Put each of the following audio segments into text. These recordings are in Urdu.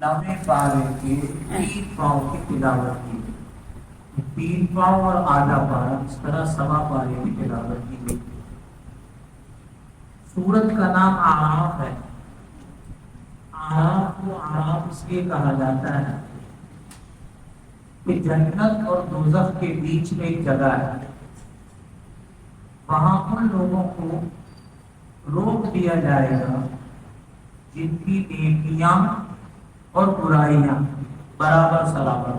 نویں پارے کے تین پاؤں کی تلاوت کی، تین پاؤں اور آدھا پارا اس طرح سوا پارے کی تلاوت کی گئی۔ سورت کا نام اعراف ہے۔ اعراف کو اعراف اس لیے کہا جاتا ہے کہ جنت اور دوزخ کے بیچ میں ایک جگہ ہے، وہاں ان لوگوں کو روک دیا جائے گا جن کی نیکیاں اور برائیاں برابر برابر،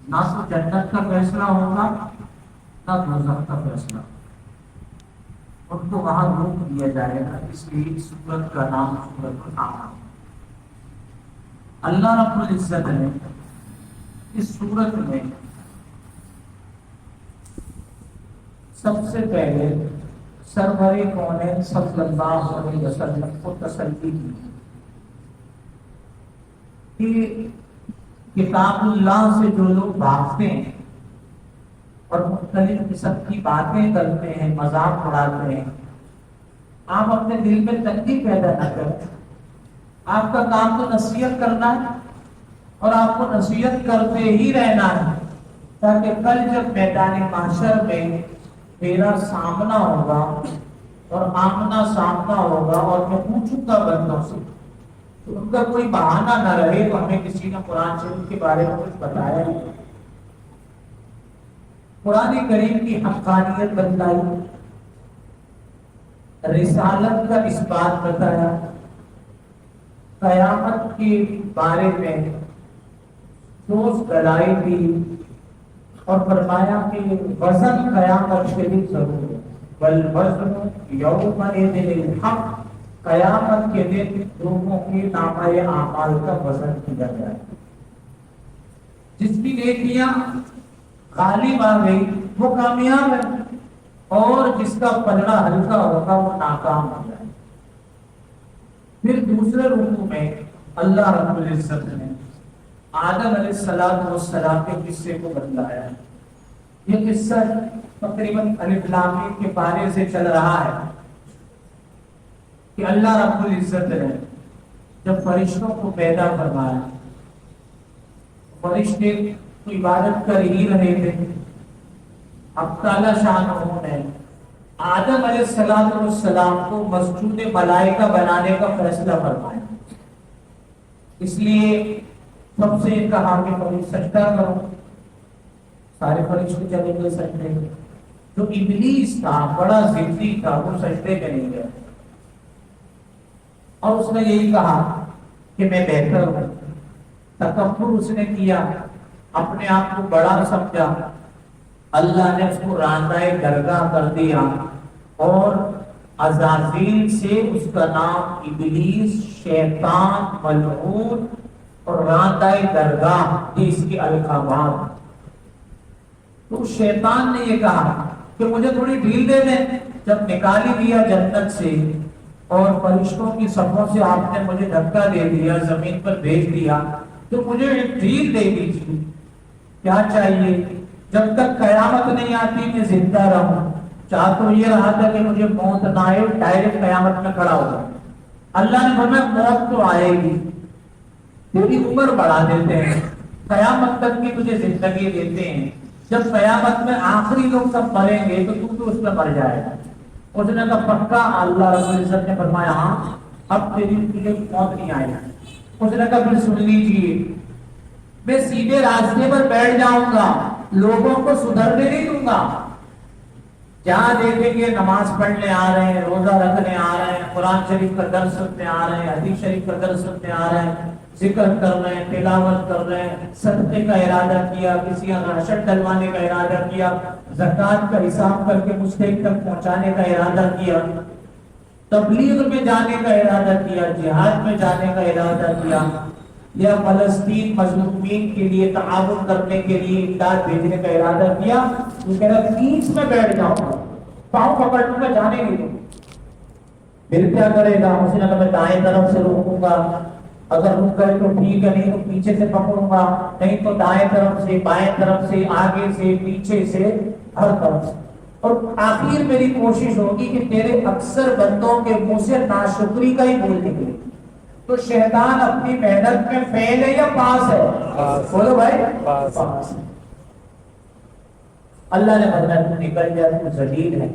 نہ تو جنت کا فیصلہ ہوگا نہ دوزخ کا فیصلہ، ان کو وہاں روک دیا جائے گا۔ اس لیے اس سورت کا نام سورت الاعراف۔ اللہ رب العزت نے اس سورت میں سب سے پہلے سرور کونین صلی اللہ علیہ وسلم کو تسلی کی کہ کتاب اللہ سے جو لوگ بھاگتے ہیں اور مختلف قسم کی باتیں کرتے ہیں، مذاق اڑاتے ہیں، آپ اپنے دل میں تنگی پیدا نہ کریں۔ آپ کا کام تو نصیحت کرنا ہے اور آپ کو نصیحت کرتے ہی رہنا ہے، تاکہ کل جب میدان محشر میں میرا سامنا ہوگا اور آمنا سامنا ہوگا اور میں پوچھوں گا بندوں سے تو ان کا کوئی بہانہ نہ رہے تو ہمیں کسی نے قرآن شریف کے بارے میں کچھ بتایا نہیں۔ قرآن کریم کی حقانیت بتلائی، رسالت کا اس بات بتایا، قیامت کے بارے میں ٹھوس دلائل دی اور فرمایا کہ وزن قیامت کے لیے ضرور ہے، والوزن یومئذ الحق، قیامت کے دن لوگوں کے نامۂ اعمال کا وزن کیا جائے۔ جس کی نیکیاں غالب آ گئی وہ کامیاب ہے اور جس کا پلڑا ہلکا ہوگا وہ ناکام ہو جائے۔ پھر دوسرے رکوع میں اللہ رب العزت نے آدم علیہ السلام کے قصے کو بتلایا ہے۔ یہ قصہ تقریباً الف لام میم کے پارے سے چل رہا ہے کہ اللہ رب العزت نے جب فرشتوں کو پیدا فرمایا، فرشتے تو عبادت کر ہی رہے تھے، اب تعالی شان نے آدم علیہ السلام کو مسجود ملائکہ بنانے کا فیصلہ فرمایا۔ اس لیے سب سے کہا کہ فرشتہ سجدہ کرو، سارے فرشتے چلے گئے سجدے میں۔ جو ابلیس تھا، بڑا ضدی تھا، وہ سجدے میں نہیں گیا اور اس نے یہی کہا کہ میں بہتر ہوں۔ تکبر اس نے کیا، اپنے آپ کو بڑا سمجھا۔ اللہ نے اس کو راندۂ درگاہ کر دیا اور عزازیل سے اس کا نام ابلیس، شیطان، ملعون اور راندۂ درگاہ، یہ اس کے القابات۔ تو شیطان نے یہ کہا کہ مجھے تھوڑی ڈھیل دے دیں، جب نکال ہی دیا جنت سے اور فرشتوں کی صفوں سے آپ نے مجھے دھکا دے دیا، زمین پر بھیج دیا، تو مجھے ایک ڈھیل دے دیجیے۔ کیا چاہیے؟ جب تک قیامت نہیں آتی میں زندہ رہوں۔ چاہ تو یہ رہا تھا کہ مجھے موت نہ آئے، ڈائریکٹ قیامت میں کھڑا ہو جاؤں۔ اللہ نے فرمایا موت تو آئے گی، تیری عمر بڑھا دیتے ہیں، قیامت تک کی تجھے زندگی دیتے ہیں، جب قیامت میں آخری لوگ سب مریں گے تو اس میں مر جائے گا۔ اس نے کہا پکا؟ اللہ رب العزت نے فرمایا ہاں، اب تیری موت نہیں آئے گا۔ اس نے کہا پھر سن لیجیے، میں سیدھے راستے پر بیٹھ جاؤں گا، لوگوں کو سدھرنے نہیں دوں گا۔ جہاں دیکھیں گے نماز پڑھنے آ رہے ہیں، روزہ رکھنے آ رہے ہیں، قرآن شریف کا درس سننے آ رہے ہیں، حدیث شریف کا درس سننے آ رہے ہیں، ذکر کر رہے ہیں، تلاوت کر رہے ہیں، صدقے کا ارادہ کیا، کسی کا راشن ڈلوانے کا ارادہ کیا، زکوٰۃ کا حساب کر کے مستحق تک پہنچانے کا ارادہ کیا، تبلیغ میں جانے کا ارادہ کیا، جہاد میں جانے کا ارادہ کیا، یا فلسطین مظلومین کے لیے تعاون کرنے کے لیے امداد بھیجنے کا ارادہ کیا، تو کہہ رہا بیچ میں بیٹھ جاؤں گا، پاؤں پکڑ لوں گا، جانے نہیں دوں۔ پھر کیا کرے گا؟ اس نے کہا میں دائیں طرف سے روکوں گا، اگر رک گئے تو ٹھیک ہے، نہیں تو پیچھے سے پکڑوں گا، نہیں تو دائیں طرف سے، بائیں طرف سے، آگے سے، پیچھے سے، ہر طرف سے۔ اور آخر میری کوشش ہوگی کہ تیرے اکثر بندوں کے منہ سے ناشکری کا ہی بول نکلے، تو شیطان اپنی محنت میں فیل ہے یا پاس ہے؟ بولو بھائی پاس ہے۔ اللہ نے فرمایا تو نکل جا، تو ذلیل ہے۔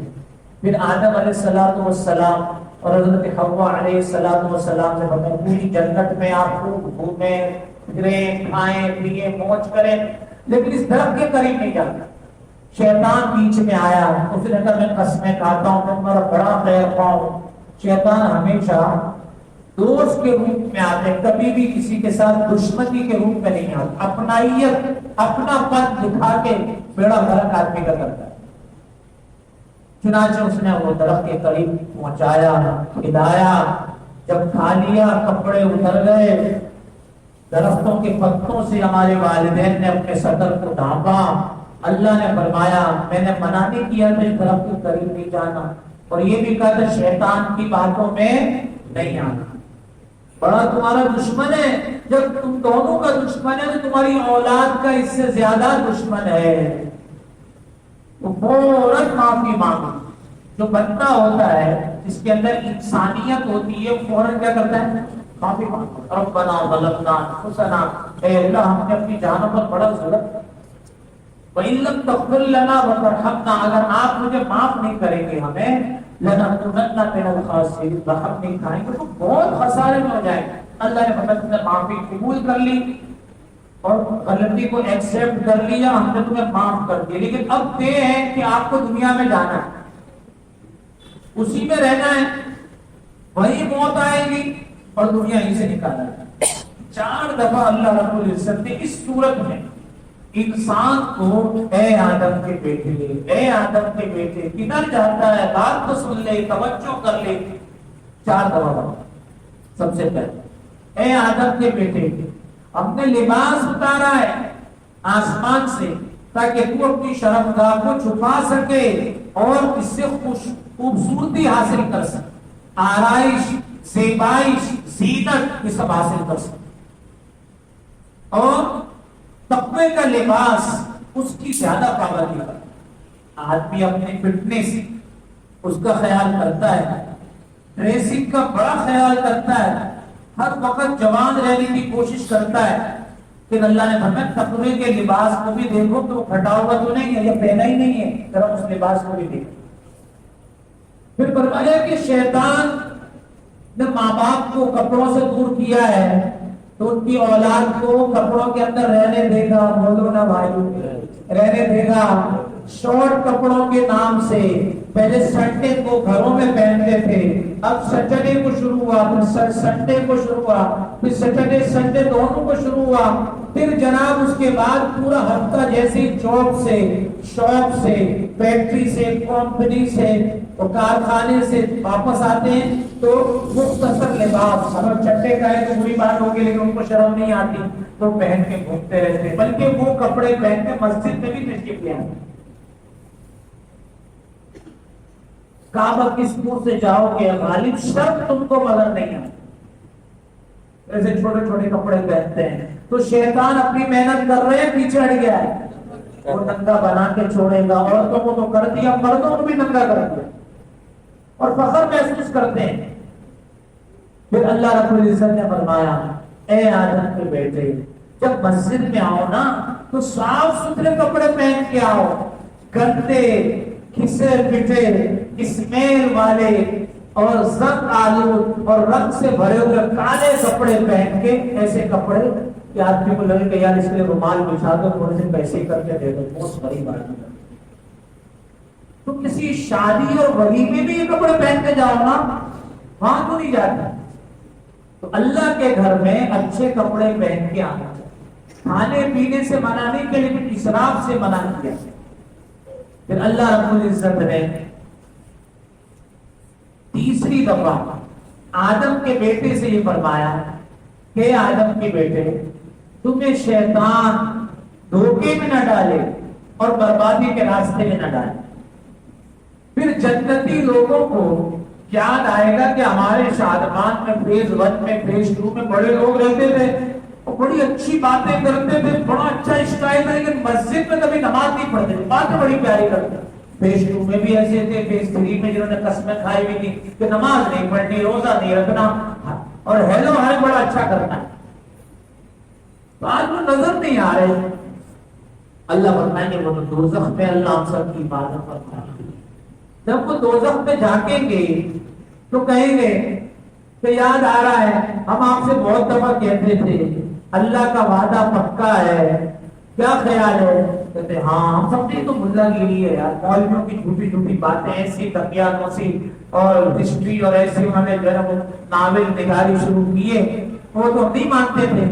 پھر آدم علیہ السلام اور حضرت حوا علیہ السلام سے فرمایا پوری جنت میں آپ کو گھومیں پھریں کھائیں پیئیں موج کریں، لیکن اس درخت کے قریب نہیں جانا۔ شیطان بیچ میں آیا، اس نے کہا میں قسمیں کھاتا ہوں میں تمہارا بڑا خیر خواہ ہوں۔ شیطان ہمیشہ دوست کے روپ میں آتے، کبھی بھی کسی کے ساتھ دشمنی کے روپ میں نہیں آتا، اپنائیت اپنا پن دکھا کے بیڑا غرق آدمی کا کرتا ہے۔ چنانچہ اس نے وہ درخت کے قریب پہنچایا، کھلایا، جب کھا لیا کپڑے اتر گئے، درختوں کے پتوں سے ہمارے والدین نے اپنے صدر کو ڈھانپا۔ اللہ نے فرمایا میں نے منع نہیں کیا تھا اس درخت کے قریب نہیں جانا، اور یہ بھی کہا تھا شیطان کی باتوں میں نہیں آنا، بڑا تمہارا دشمن ہے۔ جب تم دونوں کا دشمن ہے تو تمہاری اولاد کا اس سے زیادہ دشمن ہے، تو فوراً معافی مانگو۔ جو بندہ ہوتا ہے جس کے اندر انسانیت ہوتی ہے فوراً کیا کرتا ہے؟ معافی مانگو۔ ربنا ظلمنا انفسنا، اے اللہ ہم نے اپنی جانوں پر بڑا ظلم، وَإِن لَّمْ تَغْفِرْ لَنَا وَتَرْحَمْنَا، اگر آپ مجھے معاف نہیں کریں گے ہمیں، لَنَكُونَنَّ مِنَ الْخَاسِرِينَ، ہم نہیں کھائیں گے تو بہت خسارے میں ہو جائیں گے۔ اللہ نے فرمایا تم نے معافی قبول کر لی اور غلطی کو ایکسپٹ کر لیا، ہم نے تمہیں معاف کر دیا، لیکن اب یہ ہے کہ آپ کو دنیا میں جانا ہے، اسی میں رہنا ہے، وہی موت آئے گی اور دنیا ہی سے نکالا ہے۔ 4 دفعہ اللہ رب العزت نے اس صورت میں انسان کو اے آدم کے بیٹے کدھر جاتا ہے بات تو سن لے، توجہ کر لے، 4 دفعہ۔ سب سے پہلے اے آدم کے بیٹے، ہم نے لباس اتارا ہے آسمان سے تاکہ تو اپنی شرمگاہ کو چھپا سکے اور اس سے خوبصورتی حاصل کر سکے، آرائش، زیبائش، زینت، یہ سب حاصل کر سکے، اور تقوی کا لباس اس کی زیادہ پابندی کرتا ہے۔ آدمی اپنی فٹنس اس کا خیال کرتا ہے، ڈریسنگ کا بڑا خیال کرتا ہے، ہر وقت جوان رہنے کی کوشش کرتا ہے، پھر اللہ نے فرمایا تقوی کے لباس کو بھی دیکھو تو پھٹا ہوا تو نہیں ہے، یہ پہنا ہی نہیں ہے، ذرا اس لباس کو بھی دیکھو۔ پھر فرمایا کہ شیطان نے ماں باپ کو کپڑوں سے دور کیا ہے تو ان کی اولاد کو کپڑوں کے اندر رہنے دے گا، بولو نا بھائی، رہنے دے گا۔ شارٹ کپڑوں کے نام سے پہلے سنڈے کو گھروں میں پہنتے تھے، اب سیٹرڈے کو شروع ہوا، پھر سنڈے کو شروع ہوا، پھر سیٹرڈے سنڈے دونوں کو شروع ہوا، پھر جناب اس کے بعد پورا ہفتہ جیسے جاب سے، شاپ سے، فیکٹری سے، کمپنی سے اور کارخانے سے واپس آتے ہیں تو مختصر لباس، اگر چٹے کا ہے تو بری بات ہوگی لیکن ان کو شرم نہیں آتی تو پہن کے گھومتے رہتے ہیں، بلکہ وہ کپڑے پہن کے مسجد میں بھی تشریف لے آتے۔ کعبہ کی سور سے جاؤ گے غالب شرط تم کو مگر نہیں آتی، ایسے چھوٹے چھوٹے کپڑے پہنتے ہیں، تو شیطان اپنی محنت کر رہے ہیں، پیچھے ہٹ گیا ہے، وہ ننگا بنا کے چھوڑے گا، عورتوں کو تو کر دیا، مردوں کو بھی ننگا کر دیا اور فخر محسوس کرتے ہیں۔ پھر اللہ رب العزت نے فرمایا اے آدم کے بیٹے، جب مسجد میں آؤ نا تو صاف ستھرے کپڑے پہن کے آؤ، گندے کھسے پٹے اسمیل والے اور زنگ آلود اور رنگ سے بھرے ہوئے کالے کپڑے پہن کے، ایسے کپڑے کہ آدمی کو لگے کہ یار اس کے لیے رومال بچھا دو، تھوڑے سے پیسے کر کے دے دو، بہت غریب آدمی ہے۔ تو کسی شادی اور ولیمے میں یہ کپڑے پہن کے جاؤ نا، وہاں تو نہیں جاتا۔ تو اللہ کے گھر میں اچھے کپڑے پہن کے آنا، کھانے پینے سے منع نہیں کیا لیکن اسراف سے منع کیا۔ پھر اللہ رب العزت نے تیسری دفعہ آدم کے بیٹے سے یہ فرمایا کہ آدم کے بیٹے، تمہیں شیطان دھوکے میں نہ ڈالے اور بربادی کے راستے میں نہ ڈالے۔ پھر جنتی لوگوں کو یاد آئے گا کہ ہمارے شادمان میں فیز 1 میں فیز 2 میں بڑے لوگ رہتے تھے اور بڑی اچھی باتیں کرتے تھے، بڑا اچھا اسٹائل ہے، لیکن مسجد میں کبھی نماز نہیں پڑھتے تھے، باتیں بڑی پیاری کرتے۔ فیز 2 میں بھی ایسے تھے، فیز 3 میں جنہوں نے قسمیں کھائی ہوئی تھی کہ نماز نہیں پڑھنی، روزہ نہیں رکھنا، اور ہیلو ہائے بڑا اچھا کرتا ہے. تو آج وہ نظر نہیں آ رہے. اللہ فرمائیں گے وہ تو دوزخ میں اللہ ہم سب کی عبادت کرتا ہے. جب وہ دوزخ میں جھانکیں گے تو کہیں گے کہ یاد آ رہا ہے ہم آپ سے بہت دفعہ کہتے تھے اللہ کا وعدہ پکا ہے, کیا خیال ہے؟ کہتے ہاں ہم سب نے تو ملا گیری ہے یار, مولویوں کی جھوٹی جھوٹی باتیں ایسی تقیاتوں سی اور ہسٹری اور ایسی انہوں نے ناول نگاری شروع کیے, وہ تو ہم نہیں مانتے تھے.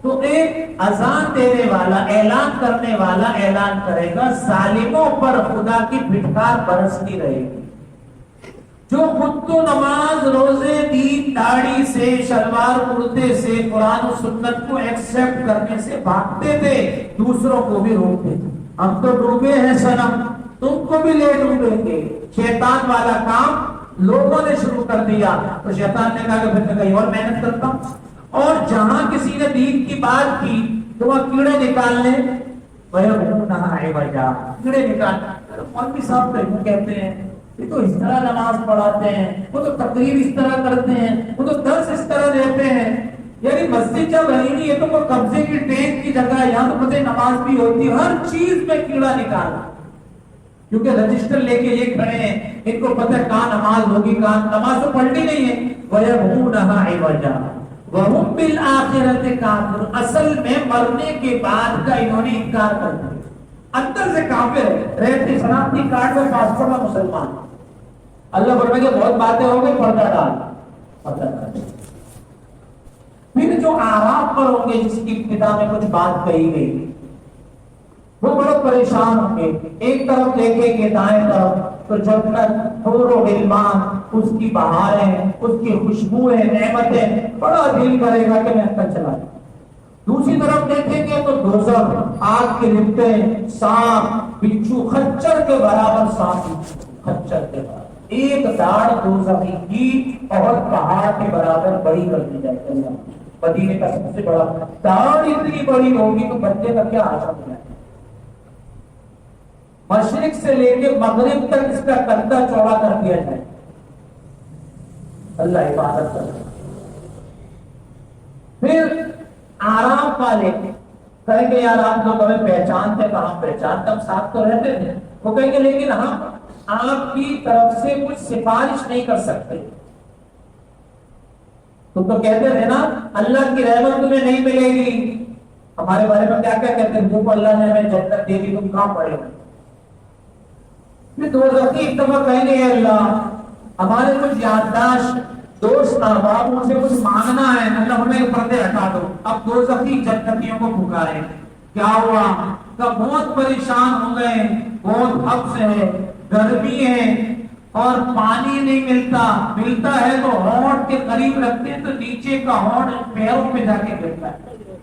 تو ایک اذان دینے والا, اعلان کرنے والا اعلان کرے گا ظالموں پر خدا کی پھٹکار برستی رہے گی. جو خود تو نماز روزے دین داڑھی سے شلوار کرتے سے قرآن و سنت کو ایکسپٹ کرنے سے بھاگتے تھے, دوسروں کو بھی روکتے تھے. ہم تو ڈوبے ہیں صنم, تم کو بھی لے ڈوبیں گے. شیطان والا کام لوگوں نے شروع کر دیا تو شیطان نے کہا کہ پھر میں کہیں اور محنت کرتا ہوں. اور جہاں کسی نے دین کی بات کی تو وہ کیڑے نکالنے کیڑے نکالنے. مولوی صاحب تو یوں کہتے ہیں, یہ تو اس طرح نماز پڑھاتے ہیں, وہ تو تقریر اس طرح کرتے ہیں, وہ تو درس اس طرح دیتے ہیں. یعنی مسجد جب ہے نہیں, یہ تو کوئی قبضے کی ٹرین کی جگہ ہے, یہاں تو پتہ نماز بھی ہوتی ہے. ہر چیز میں کیڑا نکالا, کیونکہ رجسٹر لے کے یہ کھڑے ہیں, ان کو پتہ ہے کہاں نماز ہوگی, کہاں نماز تو پڑھنی نہیں ہے. وَيَبْغُونَهَا عِوَجًا وَهُمْ بِالْآخِرَةِ كَافِرُونَ. اصل میں مرنے کے بعد کا انہوں نے انکار کر دیا. اندر سے کافر ہے, رہتے شناختی کارڈ میں پاسپورٹ میں مسلمان. اللہ فرمائے کہ بہت باتیں ہو گئی, پردہ ڈال, پردہ ڈال. پھر جو آرام پر ہوں گے جس کی ابتدا میں کچھ بات کہی گئی, وہ بڑے پریشان ہوں گے. ایک طرف دیکھیں گے دائیں طرف تو جنت, حور و غلمان, اس کی بہاریں, اس کی خوشبوئیں, نعمتیں, بڑا دل کرے گا کہ میں اندر چلا جاؤں. دوسری طرف دیکھیں گے تو دوزخ, آگ کے لپٹیں, سانپ, بچھو, خچر کے برابر سانپ, خچر کے برابر. ایک داڑھ دوزخی کی اور پہاڑ کے برابر بڑی کر دی جائے گی. مدینے کا سب سے بڑا داڑھ اتنی بڑی ہوگی تو بندے کا کیا حشر ہو جائے. مشرق سے لے کے مغرب تک اس کا کندھا چوڑا کر دیا جائے. اللہ عبادت کر. پھر آرام والے کہیں گے یار آپ لوگ ہمیں پہچانتے, کہاں پہچانتے, ہم ساتھ تو رہتے تھے. وہ کہیں گے لیکن ہم آپ کی طرف سے کچھ سفارش نہیں کر سکتے. تم تو کہتے تھے نا اللہ کی رحمت تمہیں نہیں ملے گی. ہمارے بارے میں کیا کیا کہتے ہیں, تم کو اللہ نے ہمیں جنت دے دی, تم کہاں پڑے گا. پھر دوزخی اتفاق کہیں گے اللہ ہمارے کچھ یادداشت, دوست احباب, ان سے کچھ مانگنا ہے, اللہ ہمیں پردے ہٹا دو. اب دوزخی جنتیوں کو پکارے, کیا ہوا؟ کہ بہت پریشان ہو گئے, بہت حبس ہے, گرمی ہے اور پانی نہیں ملتا, ملتا ہے تو ہونٹ کے قریب رکھتے ہیں تو نیچے کا ہونٹ پیروں پہ جا کے گرتا ہے,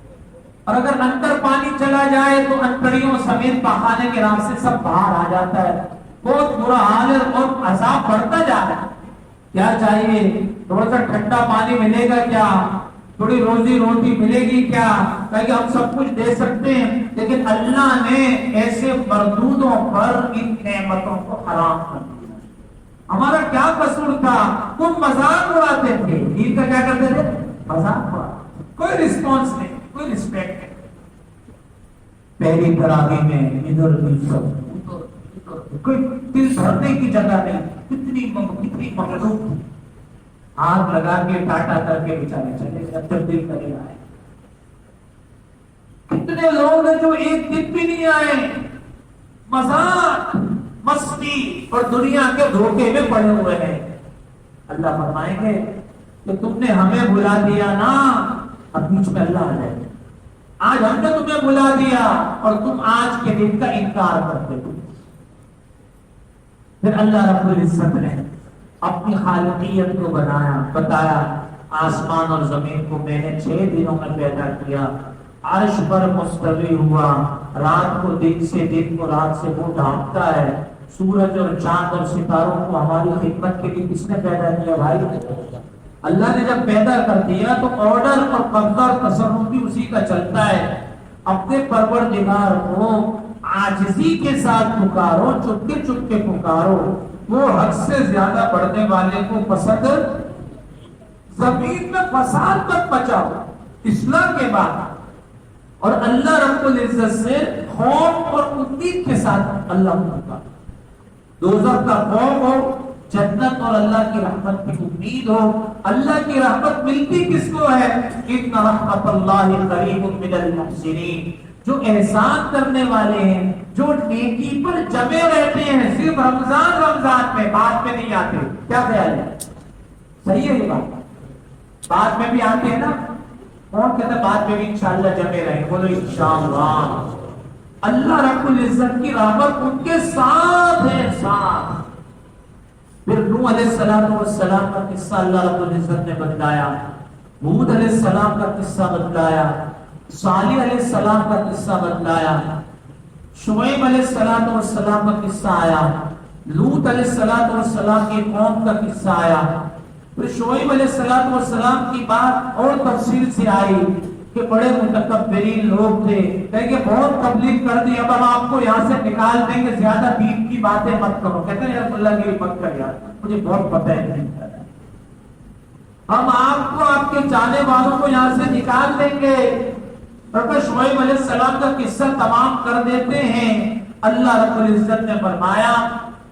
اور اگر اندر پانی چلا جائے تو انتڑیوں سمیت پخانے کے راستے سب باہر آ جاتا ہے. بہت برا حال ہے اور عذاب بڑھتا جا رہا ہے. کیا چاہیے؟ تھوڑا سا ٹھنڈا پانی ملے گا کیا, تھوڑی روزی روٹی ملے گی کیا, کہ ہم سب کچھ دے سکتے ہیں. لیکن اللہ نے ایسے مردودوں پر ان نعمتوں کو حرام کر دیا. ہمارا کیا قصور تھا؟ تم مذاق اڑاتے تھے, دین کا کیا کرتے تھے؟ مذاق اڑاتے. کوئی رسپانس نہیں, کوئی رسپیکٹ نہیں. پہلی تراویح میں ادھر سب کوئی دل بھرنے کی جگہ نہیں. کتنی مخلوق آگ لگا کے ٹاٹا کر کے بیچارے چلے گئے, جب دل کرے آئے. کتنے لوگ ہیں جو ایک دن بھی نہیں آئے, مذاق مستی اور دنیا کے دھوکے میں پڑے ہوئے ہیں. اللہ فرمائیں گے کہ تم نے ہمیں بلا دیا نا, اب بیچ میں اللہ آ جائے. آج ہم نے تمہیں بلا دیا اور تم آج کے دن کا انکار کرتے ہو. پھر اللہ رب العزت نے اپنی خالقیت کو بتایا, آسمان اور زمین کو میں نے 6 دنوں میں پیدا کیا, عرش پر مستوی ہوا, رات کو دن سے, دن کو رات سے وہ ڈھانپتا ہے. سورج اور چاند اور ستاروں کو ہماری خدمت کے لیے کس نے پیدا کیا بھائی؟ اللہ نے جب پیدا کر دیا تو آرڈر اور قبضہ اور تصرف بھی اسی کا چلتا ہے. اپنے پروردگار کو عاجزی کے ساتھ پکارو, چپکے چپکے پکارو. وہ حد سے زیادہ بڑھنے والے کو پسند زمین میں فساد مت مچاؤ اصلاح کے بعد. اور اللہ رب العزت سے خوف اور امید کے ساتھ اللہ کا دوزخ کا خوف ہو, جنت اور اللہ کی رحمت کی امید ہو. اللہ کی رحمت ملتی کس کو ہے؟ ان رحمت اللہ قریب من المحسنین, جو احسان کرنے والے ہیں, جو نیکی پر جمے رہتے ہیں, صرف رمضان میں, بعد میں نہیں آتے. کیا خیال ہے؟ صحیح ہے یہ بات؟ بعد میں بھی آتے ہیں نا. کون کہتا ہے بعد میں بھی انشاءاللہ جمے رہیں؟ بولو انشاءاللہ. اللہ رب العزت کی رحمت ان کے ساتھ ہے, ساتھ. پھر نوح علیہ السلام کا قصہ اللہ رب العزت نے بتلایا, ہود علیہ السلام کا قصہ بتلایا, صالح علیہ السلام کا قصہ بتلایا, شعیب علیہ السلام کا قصہ آیا, لوط علیہ السلام کی قوم کا قصہ آیا. پھر شعیب علیہ السلام کی بات اور تفصیل سے آئی کہ بڑے متکبرین لوگ تھے, کہیں کہ بہت تبلیغ کر دی, اب ہم آپ کو یہاں سے نکال دیں گے, زیادہ دین کی باتیں مت کرو. کہتے ہیں یار اللہ کی مت کر یار, مجھے بہت پتہ ہے نہیں کر رہا, ہم آپ کو آپ کے چاہنے والوں کو یہاں سے نکال دیں گے. اور شعیب علیہ السلام کا قصہ تمام کر دیتے ہیں. اللہ رب العزت نے فرمایا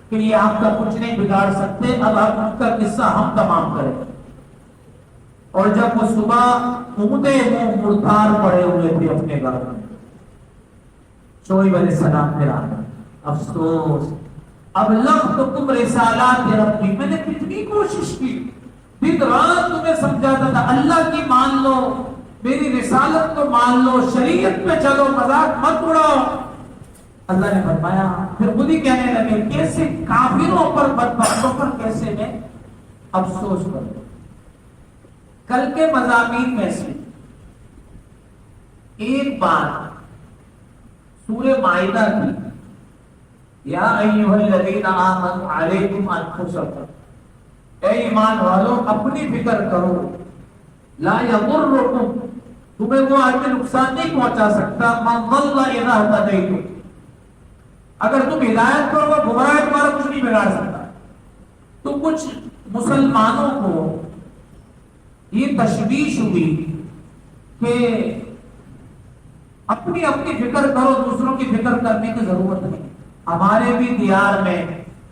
کہ یہ آپ کا کچھ نہیں بگاڑ سکتے, اب آپ ان کا قصہ ہم تمام کریں. اور جب وہ صبح اونٹے منہ مردار پڑے ہوئے تھے اپنے گھر میں, شعیب علیہ السلام پھر آ گئے, افسوس ابلغتکم رسالات ربی, میں نے کتنی کوشش کی, دن رات تمہیں سمجھاتا تھا اللہ کی مان لو, میری رسالت کو مان لو, شریعت پہ چلو, مذاق مت اڑاؤ. اللہ نے فرمایا, پھر خود ہی کہنے لگے کیسے کافروں پر, بدبختوں پر کیسے میں افسوس کروں. کل کے مضامین میں سے ایک بات سورہ مائدہ کی, یا ایھا الذین آمنوا علیکم انفسکم, اے ایمان والو اپنی فکر کرو, لا یضرکم, تمہیں وہ آدمی نقصان نہیں پہنچا سکتا, من ضل اذا اهتدیتم, اگر تم ہدایت کرو گے, گمراہ تمہارا کچھ نہیں بگاڑ سکتا. تو کچھ مسلمانوں کو یہ تشویش ہوئی کہ اپنی اپنی فکر کرو, دوسروں کی فکر کرنے کی ضرورت نہیں. ہمارے بھی دیار میں,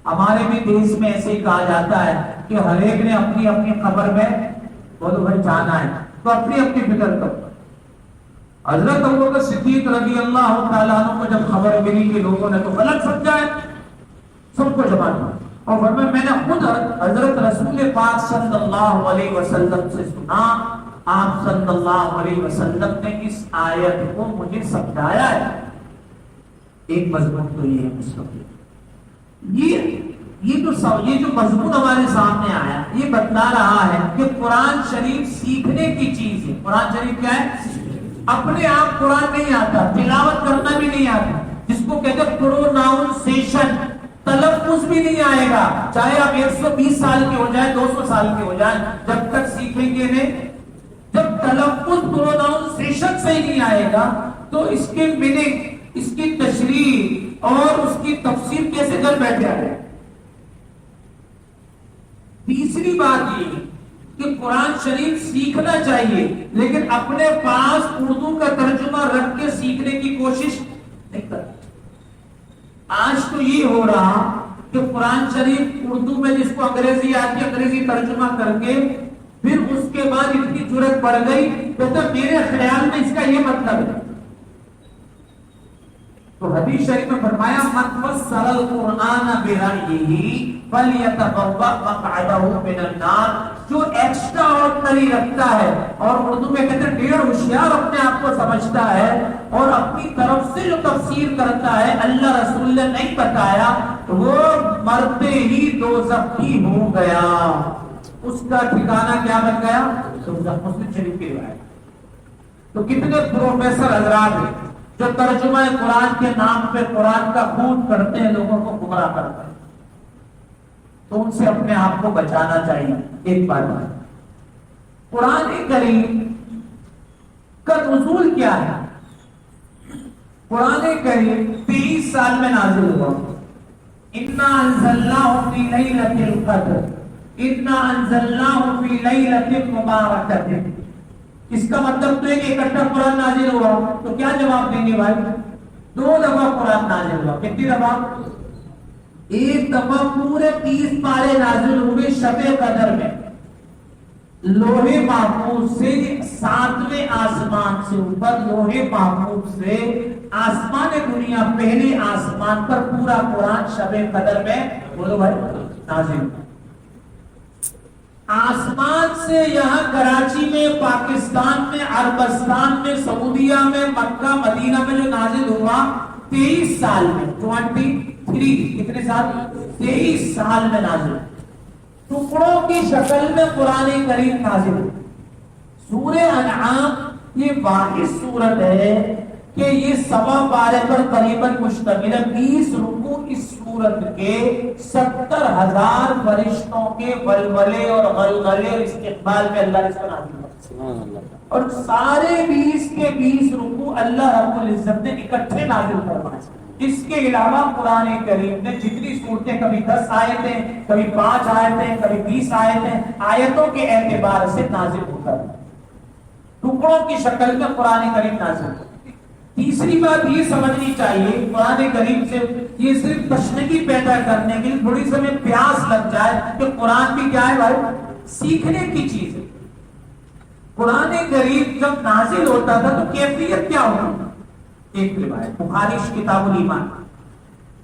ہمارے بھی دیش میں ایسے ہی کہا جاتا ہے کہ ہر ایک نے اپنی اپنی قبر میں بولو بھائی جانا ہے, تو اپنی اپنی فکر کرو. حضرت ابوبکر صدیق رضی اللہ تعالیٰ عنہ کو جب خبر ملی کہ لوگوں نے تو غلط سمجھا ہے, سب کو جمع کیا, اور فرمایا میں نے خود حضرت رسول پاک صلی اللہ علیہ وسلم سے سنا, آپ صلی اللہ علیہ وسلم نے اس آیت کو مجھے سمجھایا ہے. ایک مضمون تو یہ ہے مسلم, یہ جو مضمون ہمارے سامنے آیا, یہ بتلا رہا ہے کہ قرآن شریف سیکھنے کی چیز ہے. قرآن شریف کیا ہے؟ اپنے آپ قرآن نہیں آتا, تلاوت کرنا بھی نہیں آتا, جس کو کہتے ہیں پروناؤنسیشن, تلفظ بھی نہیں آئے گا, چاہے آپ 120 سال کے ہو جائیں, 200 سال کے ہو جائیں, جب تک سیکھیں گے نہیں. جب تلفظ پروناؤنسیشن سے ہی نہیں آئے گا تو اس کے میننگ, اس کی تشریح اور اس کی تفسیر کیسے گھر بیٹھ جائے. تیسری بات یہ کہ قرآن شریف سیکھنا چاہیے, لیکن اپنے پاس اردو کا ترجمہ رکھ کے سیکھنے کی کوشش نہیں کرتے. آج تو یہ ہو رہا کہ قرآن شریف اردو میں جس کو انگریزی آتی ہے انگریزی ترجمہ کر کے پھر اس کے بعد اتنی ضرورت پڑ گئی کہتا میرے خیال میں اس کا یہ مطلب ہے. تو حدیث شریف میں فرمایا من فسر القرآن برأیہ فلیتبوأ مقعدہ من النار, جو ایکسٹرا آرڈنری رکھتا ہے اور اردو میں کہتے ہیں ڈیڑھ ہوشیار اپنے آپ کو سمجھتا ہے اور اپنی طرف سے جو تفسیر کرتا ہے اللہ رسول نے نہیں بتایا, وہ مرتے ہی دوزخی ہو گیا, اس کا ٹھکانہ کیا بن گیا؟ دوزخ. مسلم شریف کی روایت. تو کتنے پروفیسر حضرات ہیں جو ترجمہ قرآن کے نام پہ قرآن کا خون کرتے ہیں, لوگوں کو گمراہ کرتے ہیں. تو ان سے اپنے آپ کو بچانا چاہیے. ایک بات, قرآن کریم کا نزول کیا ہے؟ قرآن کریم 23 سال میں نازل ہوا. اِنَّا أَنزَلْنَاهُ فِي لَيْلَةِ الْقَدْرِ, انا انزلناہ فی لیلۃ مبارکۃ، اس کا مطلب تو ہے کہ اکٹھا قرآن نازل ہوا، تو کیا جواب دیں گے بھائی؟ 2 دفعہ قرآن نازل ہوا، کتنی دفعہ؟ ایک دفعہ پورے 30 پارے نازل ہوئے شب قدر میں، لوہے محفوظ سے 7ویں آسمان سے اوپر، لوہے محفوظ سے آسمان دنیا پہلے آسمان پر پورا قرآن شب قدر میں بولو بھائی نازل ہوا۔ آسمان سے یہاں کراچی میں، پاکستان میں، عربستان میں، سعودیہ میں، مکہ مدینہ میں جو نازل ہوا 23 سال میں، 23 کتنے سال؟ 23 سال میں نازل ہوا۔ ٹکڑوں کی شکل میں قرآن کریم نازل ہوا۔ سورہ انعام یہ واحد سورت ہے کہ یہ 1.25 پارے پر قریباً مشتمل ہے۔ 20 رکوع اس سورت کے 70,000 فرشتوں کے ولولے اور غلغلے اور استقبال میں اللہ نے اس کو نازل کیا، اور سارے 20 کے 20 رکوع اللہ رب العزت نے اکٹھے نازل فرمائے۔ اس کے علاوہ قرآن کریم نے جتنی صورتیں، کبھی 10 آیتیں، کبھی 5 آیتیں، کبھی 20 آیتیں، آیتوں کے اعتبار سے نازل ہوتا ہے، ٹکڑوں کی شکل میں قرآن کریم نازل ہوتا ہے۔ تیسری بات یہ سمجھنی چاہیے، قرآن کریم سے یہ صرف تشنگی پیدا کرنے کے لیے تھوڑی سی ہمیں پیاس لگ جائے کہ قرآن بھی کیا ہے بھائی؟ سیکھنے کی چیز ہے۔ قرآن کریم جب نازل ہوتا تھا تو کیفیت کیا ہوتی؟ ایک روایت بخاری کتاب الایمان،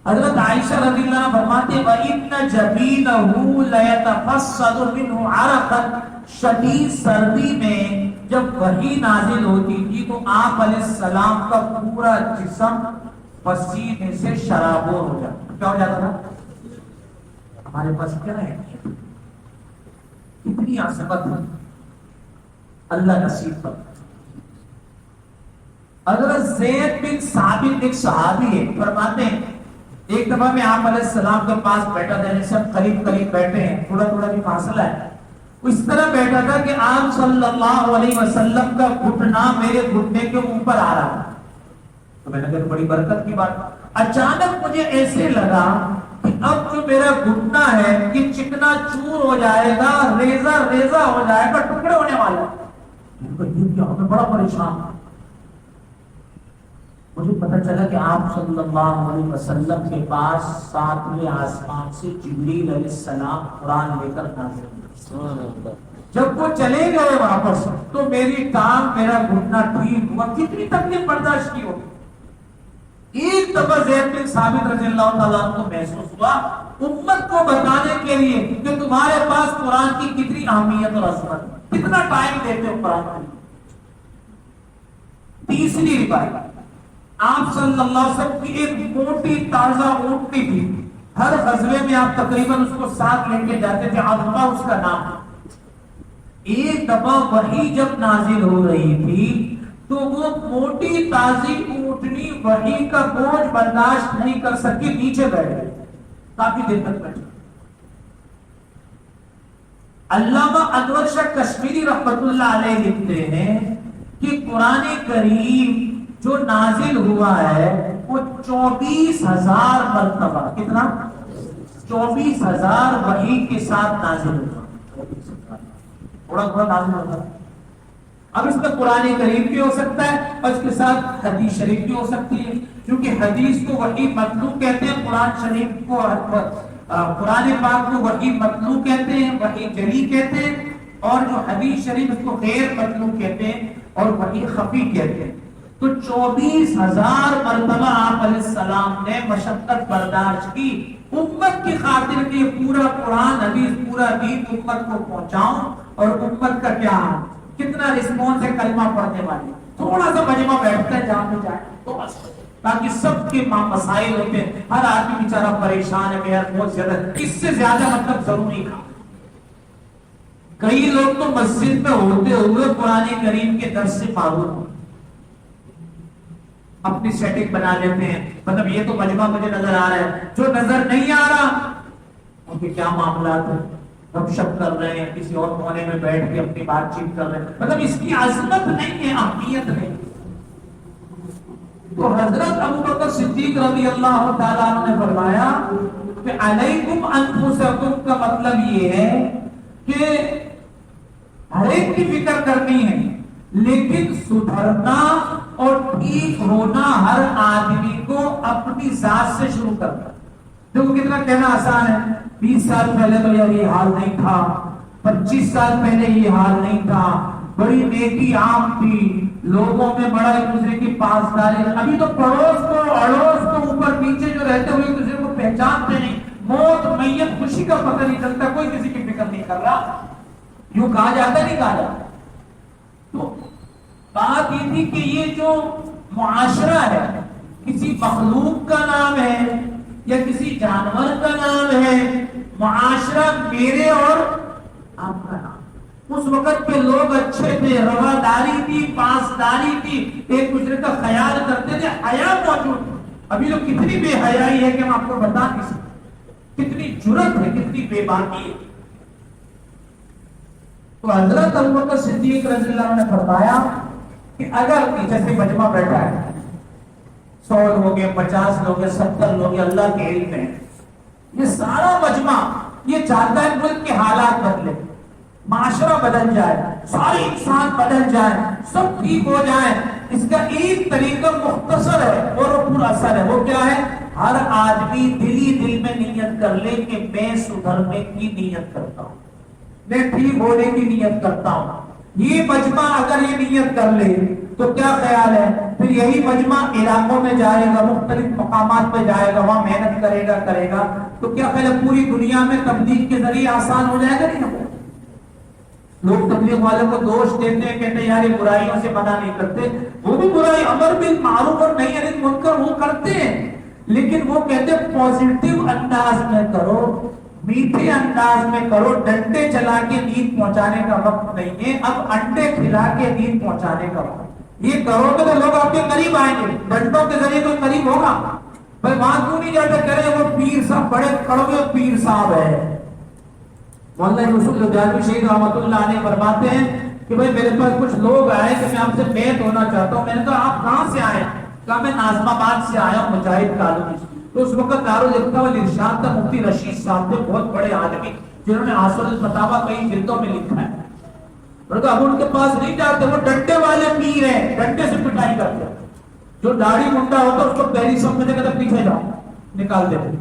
حضرت عائشہ رضی اللہ عنہا فرماتے ہیں وَإِنَّ جَبِينَهُ لَيَتَفَصَّدُ مِنْهُ عَرَقًا، شدید سردی میں جب وحی نازل ہوتی تھی تو آپ علیہ السلام کا پورا جسم پسینے سے شرابور ہو جاتا۔ کیا ہو جاتا تھا؟ ہمارے پاس کیا ہے؟ کتنی عظمت ہے، اللہ نصیب پر۔ حضرت زید بن ثابت ایک صحابی ہے، فرماتے ہیں ایک دفعہ میں آپ علیہ السلام کے پاس بیٹھا تھا، سب قریب قریب بیٹھے ہیں، تھوڑا تھوڑا بھی فاصلہ ہے، اس طرح بیٹھا تھا کہ آپ صلی اللہ علیہ وسلم کا گھٹنا میرے گھٹنے کے اوپر آ رہا تھا۔ تو میں نے کہا بڑی برکت کی بات۔ اچانک مجھے ایسے لگا کہ اب جو میرا گھٹنا ہے یہ چکنا چور ہو جائے گا، ریزہ ریزہ ہو جائے گا، ٹکڑے ہونے والا ہے۔ میں بڑا پریشان ہوں۔ مجھے پتہ چلا کہ آپ صلی اللہ علیہ وسلم کے پاس 7ویں آسمان سے جبریل علیہ السلام قرآن لے کر نازل ہوئے۔ جب وہ چلے گئے واپس تو میری ٹانگ، میرا گھٹنا ٹھیک ہوا۔ کتنی تکلیف برداشت کی ہوگی۔ ایک دفعہ زید بن ثابت رضی اللہ تعالیٰ عنہ کو محسوس ہوا امت کو بتانے کے لیے کہ تمہارے پاس قرآن کی کتنی اہمیت اور عظمت، کتنا ٹائم دیتے ہو قرآن کو۔ تیسری روایت، آپ صلی اللہ علیہ وسلم کی ایک موٹی تازہ اونٹنی تھی، ہر غزوے میں آپ تقریباً اس کو ساتھ لے کے جاتے تھے، عظمہ اس کا نام۔ ایک دفعہ وحی جب نازل ہو رہی تھی تو وہ موٹی تازی اونٹنی وحی کا بوجھ برداشت نہیں کر سکی، نیچے بیٹھ گئی، کافی دیر تک بیٹھ گئی۔ علامہ انور شاہ کشمیری رحمت اللہ علیہ لکھتے ہیں کہ قرآن کریم جو نازل ہوا ہے وہ 24,000 مرتبہ، کتنا؟ 24,000 وحی کے ساتھ نازل ہوا، تھوڑا تھوڑا نازل ہوتا ہے۔ اب اس میں قرآن کریم بھی ہو سکتا ہے اور اس کے ساتھ حدیث شریف بھی ہو سکتی ہے، کیونکہ حدیث کو وحی متلو کہتے ہیں، قرآن شریف کو قرآن پاک کو وحی متلو کہتے ہیں، وحی جلی کہتے ہیں، اور جو حدیث شریف اس کو غیر متلو کہتے ہیں اور وحی خفی کہتے ہیں۔ تو 24,000 مرتبہ آپ علیہ السلام نے مشقت برداشت کی امت کی خاطر کہ پورا قرآن حدیث پورا دین امت کو پہنچاؤں، اور امت کا کیا کتنا رسپانس ہے کلمہ پڑھنے والے۔ تھوڑا سا مجمع بیٹھتا ہے جہاں پہ جائے تو بس، تاکہ سب کے مسائل ہوتے ہیں، ہر آدمی بیچارہ پریشان ہے کہ یار بہت زیادہ، اس سے زیادہ مطلب ضروری تھا۔ کئی لوگ تو مسجد میں ہوتے ہوئے قرآن کریم کے درس سے معروف ہو، اپنی سیٹنگ بنا لیتے ہیں، مطلب یہ تو مجمع مجھے نظر آ رہا ہے، جو نظر نہیں آ رہا ان کے کیا معاملات ہیں، گپ شپ کر رہے ہیں، کسی اور کونے میں بیٹھ کے اپنی بات چیت کر رہے ہیں، مطلب اس کی عظمت نہیں ہے، اہمیت نہیں۔ تو حضرت ابوبکر صدیق رضی اللہ تعالیٰ عنہ نے فرمایا تو علیکم انفسکم کا مطلب یہ ہے کہ ہر ایک کی فکر کرنی ہے، لیکن سدھرنا اور ٹھیک ہونا ہر آدمی کو اپنی ذات سے شروع کرنا۔ دیکھو کتنا کہنا آسان ہے، 20 سال پہلے تو یار یہ حال نہیں تھا، 25 سال پہلے یہ حال نہیں تھا، بڑی نیکی عام تھی، لوگوں میں بڑا ایک دوسرے کی پاسداری، ابھی تو پڑوس کو اڑوس کو اوپر نیچے جو رہتے ہوئے ایک دوسرے کو پہچانتے نہیں، موت میت خوشی کا پتہ نہیں چلتا، کوئی کسی کی فکر نہیں کر رہا، یوں کہا جاتا نہیں کہا جاتا۔ تو بات یہ تھی کہ یہ جو معاشرہ ہے کسی مخلوق کا نام ہے یا کسی جانور کا نام ہے، معاشرہ میرے اور آپ کا نام۔ اس وقت کے لوگ اچھے تھے، رواداری تھی، پاسداری تھی، ایک دوسرے کا خیال کرتے تھے، حیا موجود تھی۔ ابھی تو کتنی بے حیائی ہے کہ ہم آپ کو بتا نہیں سکتے، کتنی جرت ہے، کتنی بے باکی ہے۔ تو حضرت ابوبکر صدیق رضی اللہ عنہ نے فرمایا کہ اگر جیسے مجمع بیٹھا ہے، 100 لوگ ہیں، 50 لوگ ہیں، 70 لوگ ہیں، اللہ کے علم میں یہ سارا مجمع یہ چاہتا ہے ملک کے حالات بدلے، معاشرہ بدل جائے، سارے انسان بدل جائے، سب ٹھیک ہو جائے۔ اس کا ایک طریقہ مختصر ہے اور پورا اثر ہے، وہ کیا ہے؟ ہر آدمی دلی دل میں نیت کر لے کہ میں سدھرنے کی نیت کرتا ہوں، میں ٹھیک ہونے کی نیت کرتا ہوں۔ یہ مجمع اگر یہ نیت کر لے تو کیا خیال ہے، پھر یہی مجمع علاقوں میں جائے گا، مختلف مقامات پہ جائے گا، وہاں محنت کرے گا تو کیا خیال ہے پوری دنیا میں تبلیغ کے ذریعے آسان ہو جائے گا؟ نہیں ہوگا۔ لوگ تبلیغ والوں کو دوش دیتے ہیں، کہتے ہیں یار یہ برائیوں سے منع نہیں کرتے، وہ بھی برائی امر بالمعروف اور نہی عن المنکر وہ کرتے ہیں، لیکن وہ کہتے ہیں پازیٹیو انداز میں کرو، میٹھے انداز میں کرو، ڈنڈے چلا کے نیند پہنچانے کا وقت نہیں ہے، اب انڈے کھلا کے نیند پہنچانے کا وقت۔ یہ کرو گے تو لوگ آپ کے قریب آئیں گے، ڈنڈوں کے ذریعے کوئی قریب ہوگا؟ بھائی وہاں کیوں نہیں جاتے، کرے وہ پیر صاحب بڑے کڑوے پیر صاحب ہے۔ مولانا یوسف لدھیانوی شہید رحمۃ اللہ علیہ فرماتے ہیں کہ بھائی میرے پاس کچھ لوگ آئے کہ میں آپ سے بیعت ہونا چاہتا ہوں۔ میں نے کہا آپ کہاں سے آئے؟ کہا میں ناظم آباد سے آیا ہوں، مجاہد کالونی سے۔ تو اس وقت دارالفتہ والارشاد تھا، مفتی رشید صاحب تھے، بہت بڑے آدمی جنہوں نے آثار الفتاویٰ کئی جلدوں میں لکھا ہے۔ اب ان کے پاس نہیں جاتے، وہ ڈنڈے والے پیر ہیں، ڈنڈے سے پٹائی کرتے ہیں، جو داڑھی منڈا ہوتا ہے اس کو پہلی سمجھنے کا پیچھے جاؤ نکال دیتے۔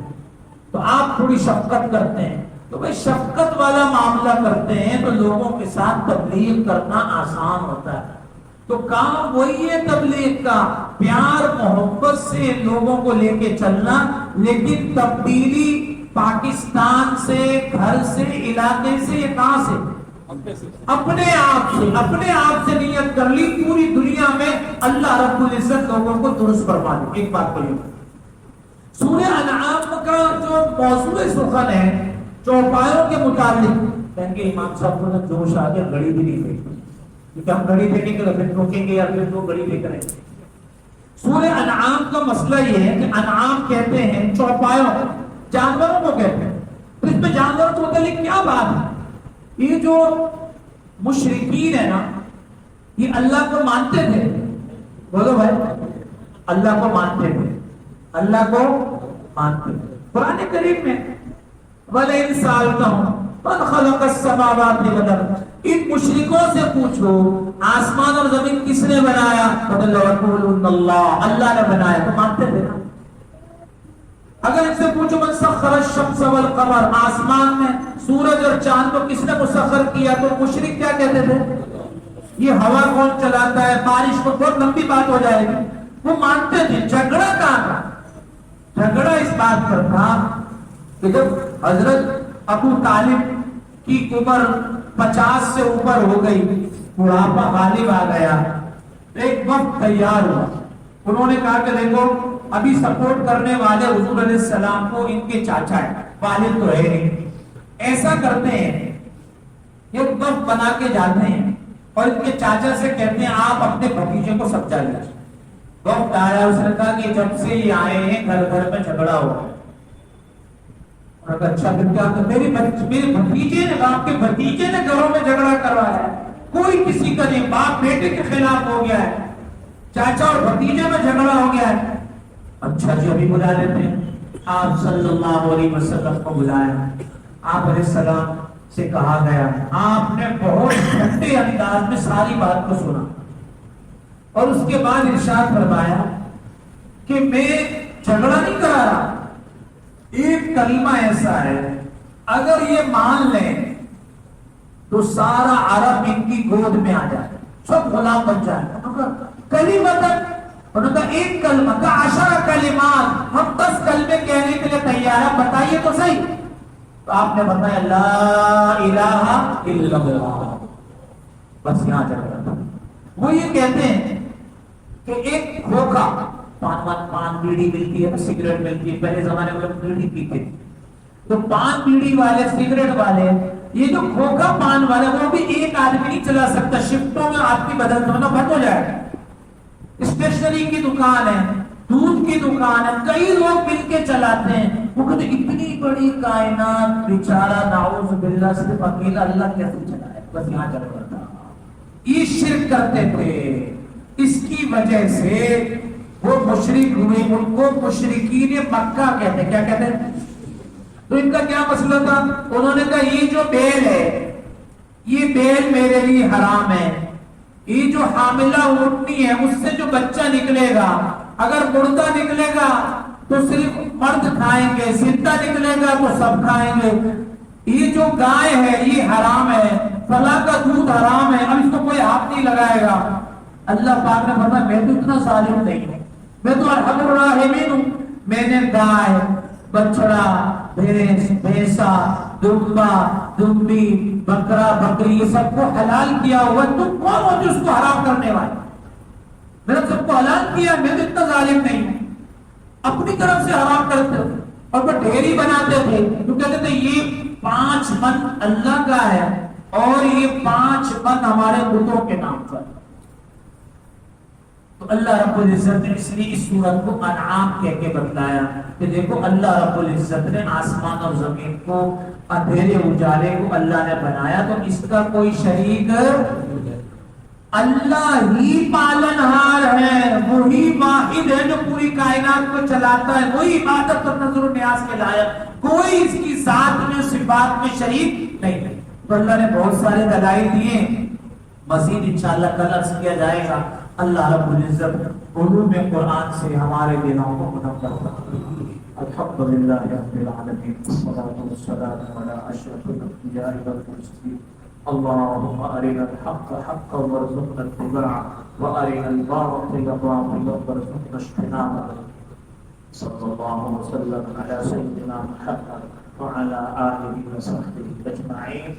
تو آپ تھوڑی شفقت کرتے ہیں، تو بھائی شفقت والا معاملہ کرتے ہیں تو لوگوں کے ساتھ تبلیغ کرنا آسان ہوتا ہے۔ تو کام وہی ہے تبلیغ کا، پیار محبت سے لوگوں کو لے کے چلنا، لیکن تبدیلی پاکستان سے، گھر سے، علاقے سے، یہ کہاں سے؟ اپنے آپ سے نیت کر لی، پوری دنیا میں اللہ رب العزت لوگوں کو درست فرما دے۔ ایک بات بولیے، سورہ انعام کا جو موضوع سخن ہے چوپایوں کے متعلق، کہیں گے امام صاحب کو جوش آ گیا، گھڑی بھی نہیں دیکھی، کیونکہ ہم گھڑی دیکھیں گے پھر روکیں گے یا پھر وہ گھڑی دیکھ رہے ہیں۔ سورہ انعام کا مسئلہ یہ ہے کہ انعام کہتے ہیں چوپایوں، جانوروں کو کہتے ہیں۔ تو اس میں جانوروں کو متعلق کیا بات ہے؟ یہ جو مشرکین ہے نا، یہ اللہ کو مانتے تھے، بولو بھائی، اللہ کو مانتے تھے، اللہ کو مانتے تھے۔ قرآن کریم میں وَلَئِن سَأَلْتَهُمْ مَنْ خَلَقَ السَّمَاوَاتِ وَالْأَرْضَ، ان مشرکوں سے پوچھو آسمان اور زمین کس نے بنایا؟ فَلَيَقُولُنَّ اللَّهُ، اللہ نے بنایا، تو مانتے تھے نا۔ اگر ان سے پوچھو من سخر الشمس والقمر، آسمان میں سورج اور چاند کو کس نے مسخر کیا، تو مشرک کیا کہتے تھے؟ یہ ہوا کون چلاتا ہے، بارش کو، بہت لمبی بات ہو جائے گی۔ وہ مانتے تھے۔ جھگڑا کہاں تھا؟ جھگڑا اس بات پر تھا کہ جب حضرت ابو طالب کی عمر 50 سے اوپر ہو گئی، بڑھاپا غالب آ گیا، ایک وقت تیار ہوا، انہوں نے کہا کہ دیکھو ابھی سپورٹ کرنے والے حضور علیہ السلام کو ان کے چاچا ہے، والد تو ہے نہیں، ایسا کرتے ہیں یہ وقت بنا کے جاتے ہیں اور ان کے چاچا سے کہتے ہیں آپ اپنے بھتیجے کو سمجھا لیجیے۔ وقت آیا، اس نے کہا کہ جب سے یہ آئے ہیں گھر گھر میں جھگڑا ہو گیا۔ اچھا پھر کیا؟ میرے بھتیجے نے، آپ کے بھتیجے نے گھروں میں جھگڑا کروایا ہے، کوئی کسی کا نہیں، باپ بیٹے کے خلاف ہو گیا ہے، چاچا اور بھتیجے میں جھگڑا ہو گیا ہے۔ اچھا جی ابھی بلا لیتے ہیں۔ آپ صلی اللہ علیہ وسلم کو بلایا. آپ علیہ السلام سے کہا گیا, آپ نے بہت ٹھنڈے انداز میں ساری بات کو سنا اور اس کے بعد ارشاد فرمایا کہ میں جھگڑا نہیں کرا رہا, ایک کلمہ ایسا ہے اگر یہ مان لیں تو سارا عرب ان کی گود میں آ جائے, سب غلام بن جائے. کلمۃ, انہوں نے ایک کلمہ کا 10 کلمات, ہم 10 کلمے کہنے کے لیے تیار ہیں, بتائیے تو صحیح. تو آپ نے بتایا لا الہ الا اللہ, بس یہاں جھگڑا. وہ یہ کہتے ہیں کہ ایک کھوکھا پان بیڑی ملتی ہے, سگریٹ ملتی ہے, پہلے زمانے میں لوگ بیڑی پیتے, تو پان بیڑی والے, سگریٹ والے, یہ جو کھوکھا پان والے, وہ بھی ایک آدمی نہیں چلا سکتا, شفٹوں میں آپ کی بدل ہونا بند ہو جائے گا. اسٹیشنری کی دکان ہے, دودھ کی دکان ہے, کئی لوگ مل کے چلاتے ہیں. وہ کہتے اتنی بڑی کائنات بیچارہ نعوذ باللہ صرف اکیلا اللہ کیسے چلائے, بس یہاں چل رہا تھا. یہ شرک کرتے تھے, اس کی وجہ سے وہ مشرک ہوئے. ان کو مشرکین مکہ کہتے ہیں. کیا کہتے ہیں؟ تو ان کا کیا مسئلہ تھا؟ انہوں نے کہا یہ جو بیل ہے, یہ بیل میرے لیے حرام ہے. یہ جو حاملہ اونٹنی ہے, اس سے جو بچہ نکلے گا, اگر مردہ نکلے گا تو صرف مرد کھائیں گے, زندہ نکلے گا تو سب کھائیں گے. یہ جو گائے ہے یہ حرام ہے, فلاں کا دودھ حرام ہے, اب اس کو کوئی ہاتھ نہیں لگائے گا. اللہ پاک نے فرمایا میں تو اتنا ظالم نہیں ہوں, میں تو ارحم الراحمین ہوں. میں نے گائے, بچڑا, بھینس, بھینسا, دمبا, دمبی, بکرا, بکری, یہ سب کو حلال کیا ہوا. تم کون ہو جو اس کو حرام کرنے والے؟ میں نے سب کو حلال کیا, میں تو اتنا ظالم نہیں ہوں. اپنی طرف سے حرام کرتے تھے اور وہ ڈھیری بناتے تھے. تو کہتے تھے یہ 5 من اللہ کا ہے اور یہ 5 من ہمارے بتوں کے نام پر. تو اللہ رب العزت نے اس لیے اس سورت کو انعام کہہ کے بتلایا کہ دیکھو اللہ رب العزت نے آسمان اور زمین کو, اندھیرے اجالے کو اللہ نے بنایا, تو اس کا کوئی شریک, اللہ ہی پالنہار ہے, وہی واحد ہے جو پوری کائنات کو چلاتا ہے, وہی عبادت اور نظر و نیاز کے لائق, کوئی اس کی ذات میں صفات میں شریک نہیں ہے. تو اللہ نے بہت سارے دلائل دیے, مزید انشاءاللہ کل عرض کیا جائے گا. اللہ رب العزت علوم قرآن سے ہمارے دلوں کو منور فرمائے. الحمدللہ رب العالمین, والصلاة والسلام علی اشرف الانبیاء والمرسلین. اللهم ارنا الحق حقا وارزقنا اتباعه وارنا الباطل باطلا وارزقنا اجتنابه. صلى الله وسلم على سيدنا محمد وعلى اله وصحبه اجمعين.